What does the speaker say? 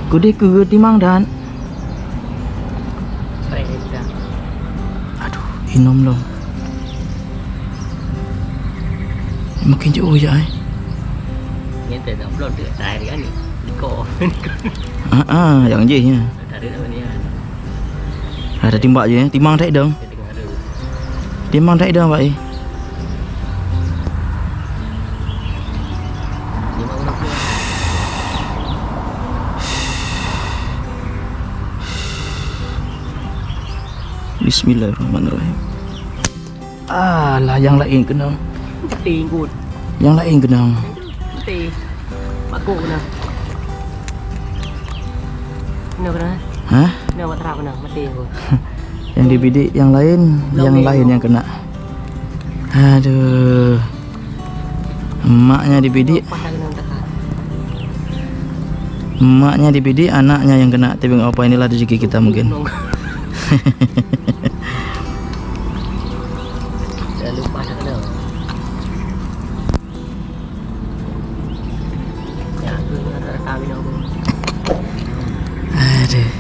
Gede ke timang dan. Baik dah. Aduh, inom loh. Makin jauh ya. Ini tak upload dekat tadi kan ni. Niko. Yang je nya. Dari apa ni? Ada timbak je, timang tak dong. Dia dengar dulu. Timang tak dong, Pak. Ni mau nak keluar. Bismillahirrahmanirrahim. Lah yang lain kena. Mati ikut. Yang lain kena. Mati. Baku kena. Kena kena. Hah? Kena buat terap kena. Mati ikut. Yang dibidik yang lain, yang lain yang kena. Aduh. Emaknya dibidik, Pas dah kena tekan. emaknya dibidik, anaknya yang kena. Tapi nggak apa, inilah rezeki kita mungkin. Dah lupa dah kena. Ya, aku nak rekam ni aku. Aduh.